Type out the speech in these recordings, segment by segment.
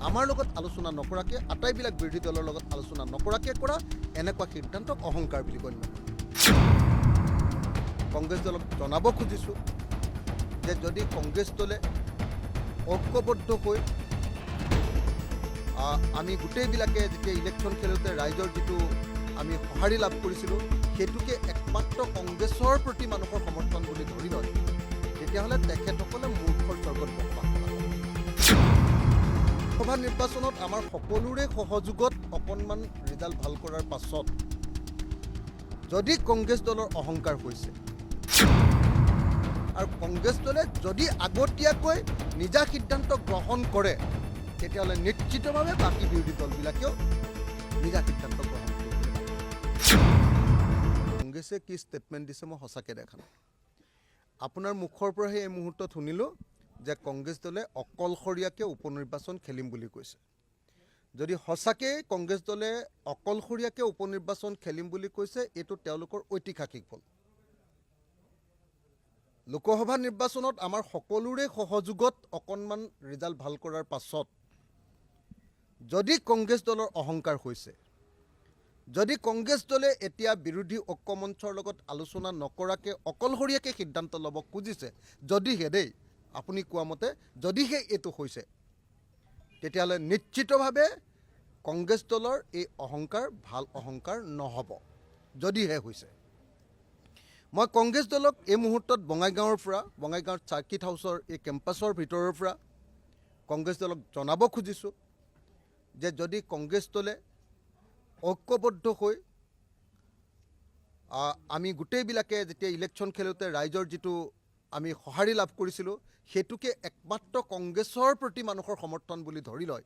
আমাৰ লগত আলোচনা নকৰাকৈ আটাইবিলাক বিৰোধী দলৰ লগত আলোচনা নকৰাকৈ কৰা এনেকুৱা সিদ্ধান্তক অহংকাৰ বুলি গণ্য কৰে। কংগ্ৰেছ দলক জনাব খুজিছোঁ যে যদি কংগ্ৰেছ দলে ঐক্যবদ্ধ হৈ আমি গোটেইবিলাকে যেতিয়া ইলেকশ্যন খেলোঁতে ৰাইজৰ যিটো আমি সঁহাৰি লাভ কৰিছিলোঁ সেইটোকে একমাত্ৰ কংগ্ৰেছৰ প্ৰতি মানুহৰ সমৰ্থন বুলি ধৰি লয়, তেতিয়াহ'লে তেখেতসকলে মূৰ্খৰ স্বৰ্গত বসবাস কৰা হ'ব। লোকসভা নিৰ্বাচনত আমাৰ সকলোৰে সহযোগত অকণমান ৰিজাল্ট ভাল কৰাৰ পাছত যদি কংগ্ৰেছ দলৰ অহংকাৰ হৈছে আৰু কংগ্ৰেছ দলে যদি আগতীয়াকৈ নিজা সিদ্ধান্ত গ্ৰহণ কৰে তেতিয়াহ'লে নিশ্চিতভাৱে বাকী বিৰোধী দলবিলাকেও নিজা সিদ্ধান্ত গ্ৰহণ কৰিব। কংগ্ৰেছে কি ষ্টেটমেণ্ট দিছে মই সঁচাকৈ দেখা নাই। আপোনাৰ মুখৰ পৰাহে এই মুহূৰ্তত শুনিলোঁ যে কংগ্ৰেছ দলে অকলশৰীয়াকৈ উপ নিৰ্বাচন খেলিম বুলি কৈছে। যদি সঁচাকৈ কংগ্ৰেছ দলে অকলশৰীয়াকৈ উপ নিৰ্বাচন খেলিম বুলি কৈছে এইটো তেওঁলোকৰ ঐতিহাসিক ফল। লোকসভা নিৰ্বাচনত আমাৰ সকলোৰে সহযোগত অকণমান ৰিজাল্ট ভাল কৰাৰ পাছত যদি কংগ্ৰেছ দলৰ অহংকাৰ হৈছে, যদি কংগ্ৰেছ দলে এতিয়া বিৰোধী ঐক্য মঞ্চৰ লগত আলোচনা নকৰাকৈ অকলশৰীয়াকৈ সিদ্ধান্ত ল'ব খুজিছে, যদিহে দেই আপুনি কোৱা মতে যদিহে এইটো হৈছে তেতিয়াহ'লে নিশ্চিতভাৱে কংগ্ৰেছ দলৰ এই অহংকাৰ ভাল অহংকাৰ নহ'ব। যদিহে হৈছে মই কংগ্ৰেছ দলক এই মুহূৰ্তত বঙাইগাঁৱৰ পৰা বঙাইগাঁৱৰ চাৰ্কিট হাউচৰ এই কেম্পাছৰ ভিতৰৰ পৰা কংগ্ৰেছ দলক জনাব খুজিছোঁ যে যদি কংগ্ৰেছ দলে ঐক্যবদ্ধ হৈ আমি গোটেইবিলাকে যেতিয়া ইলেকশ্যন খেলোঁতে ৰাইজৰ যিটো আমি সঁহাৰি লাভ কৰিছিলোঁ সেইটোকে একমাত্ৰ কংগ্ৰেছৰ প্ৰতি মানুহৰ সমৰ্থন বুলি ধৰি লয়,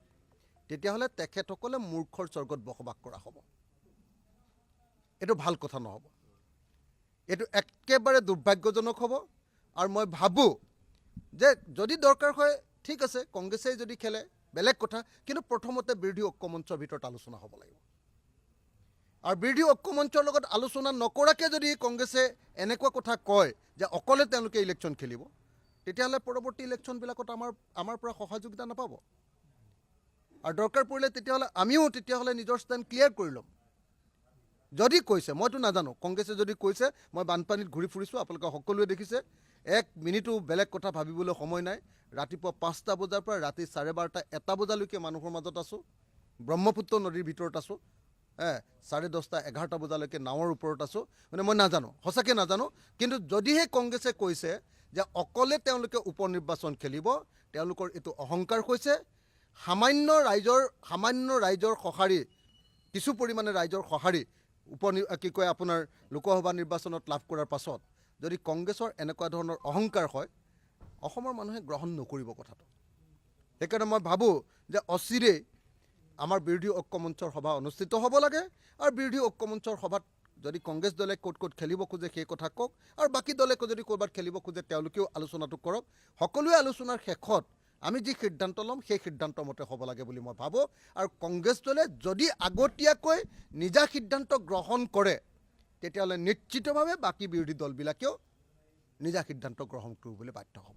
তেতিয়াহ'লে তেখেতসকলে মূৰ্খৰ স্বৰ্গত বসবাস কৰা হ'ব। এইটো ভাল কথা নহ'ব, এইটো একেবাৰে দুৰ্ভাগ্যজনক হ'ব। আৰু মই ভাবোঁ যে যদি দৰকাৰ হয় ঠিক আছে কংগ্ৰেছে যদি খেলে বেলেগ কথা, কিন্তু প্ৰথমতে বিৰোধী ঐক্য মঞ্চৰ ভিতৰত আলোচনা হ'ব লাগিব। আৰু বিৰোধী ঐক্য মঞ্চৰ লগত আলোচনা নকৰাকৈ যদি কংগ্ৰেছে এনেকুৱা কথা কয় যে অকলে তেওঁলোকে ইলেকশ্যন খেলিব, তেতিয়াহ'লে পৰৱৰ্তী ইলেকশ্যনবিলাকত আমাৰ পৰা সহযোগিতা নাপাব। আৰু দৰকাৰ পৰিলে তেতিয়াহ'লে নিজৰ ষ্টেণ্ড ক্লিয়াৰ কৰি ল'ম। যদি কৈছে মইতো নাজানো, কংগ্ৰেছে যদি কৈছে মই বানপানীত ঘূৰি ফুৰিছোঁ, আপোনালোকে সকলোৱে দেখিছে, এক মিনিটো বেলেগ কথা ভাবিবলৈ সময় নাই। ৰাতিপুৱা 5টা বজাৰ পৰা ৰাতি 12:30 এটা বজালৈকে মানুহৰ মাজত আছোঁ, ব্ৰহ্মপুত্ৰ নদীৰ ভিতৰত আছোঁ, 10:30 11টা বজালৈকে নাৱৰ ওপৰত আছোঁ। মানে মই নাজানো, সঁচাকৈ নাজানো। কিন্তু যদিহে কংগ্ৰেছে কৈছে যে অকলে তেওঁলোকে উপ নিৰ্বাচন খেলিব, তেওঁলোকৰ এইটো অহংকাৰ হৈছে। সামান্য ৰাইজৰ সঁহাৰি, কিছু পৰিমাণে ৰাইজৰ সঁহাৰি আপোনাৰ লোকসভা নিৰ্বাচনত লাভ কৰাৰ পাছত যদি কংগ্ৰেছৰ এনেকুৱা ধৰণৰ অহংকাৰ হয়, অসমৰ মানুহে গ্ৰহণ নকৰিব কথাটো। সেইকাৰণে মই ভাবোঁ যে অচিৰেই আমাৰ বিৰোধী ঐক্য মঞ্চৰ সভা অনুষ্ঠিত হ'ব লাগে। আৰু বিৰোধী ঐক্য মঞ্চৰ সভাত যদি কংগ্ৰেছ দলে ক'ত খেলিব খোজে সেই কথা কওক, আৰু বাকী দলে যদি ক'ৰবাত খেলিব খোজে তেওঁলোকেও আলোচনাটো কৰক। সকলোৱে আলোচনাৰ শেষত আমি যি সিদ্ধান্ত ল'ম সেই সিদ্ধান্ত মতে হ'ব লাগে বুলি মই ভাবোঁ। আৰু কংগ্ৰেছ দলে যদি আগতীয়াকৈ নিজা সিদ্ধান্ত গ্ৰহণ কৰে তেতিয়াহ'লে নিশ্চিতভাৱে বাকী বিৰোধী দলবিলাকেও নিজা সিদ্ধান্ত গ্ৰহণ কৰিবলৈ বাধ্য হ'ব।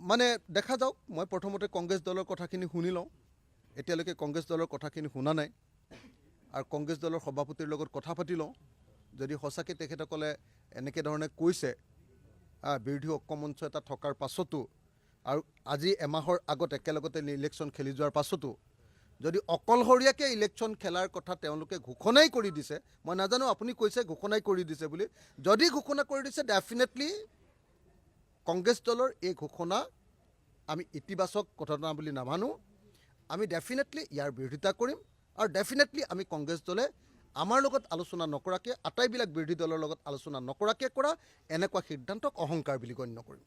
মানে দেখা যাওক, মই প্ৰথমতে কংগ্ৰেছ দলৰ কথাখিনি শুনি লওঁ। এতিয়ালৈকে কংগ্ৰেছ দলৰ কথাখিনি শুনা নাই। আৰু কংগ্ৰেছ দলৰ সভাপতিৰ লগত কথা পাতি লওঁ। যদি সঁচাকৈ তেখেতসকলে এনেকৈ ধৰণে কৈছে বিৰোধী ঐক্য মঞ্চ এটা থকাৰ পাছতো, আৰু আজি এমাহৰ আগত একেলগতে ইলেকশ্যন খেলি যোৱাৰ পাছতো যদি অকলশৰীয়াকৈ ইলেকশ্যন খেলাৰ কথা তেওঁলোকে ঘোষণাই কৰি দিছে, মই নাজানো আপুনি কৈছে ঘোষণাই কৰি দিছে বুলি, যদি ঘোষণা কৰি দিছে ডেফিনেটলি কংগ্ৰেছ দলৰ এই ঘোষণা আমি ইতিবাচক ঘটনা বুলি নামানো। আমি ডেফিনেটলি ইয়াৰ বিৰোধিতা কৰিম। আৰু ডেফিনেটলি আমি কংগ্ৰেছ দলে আমাৰ লগত আলোচনা নকৰাকৈ আটাইবিলাক বিৰোধী দলৰ লগত আলোচনা নকৰাকৈ কৰা এনেকুৱা সিদ্ধান্তক অহংকাৰ বুলি গণ্য কৰিম।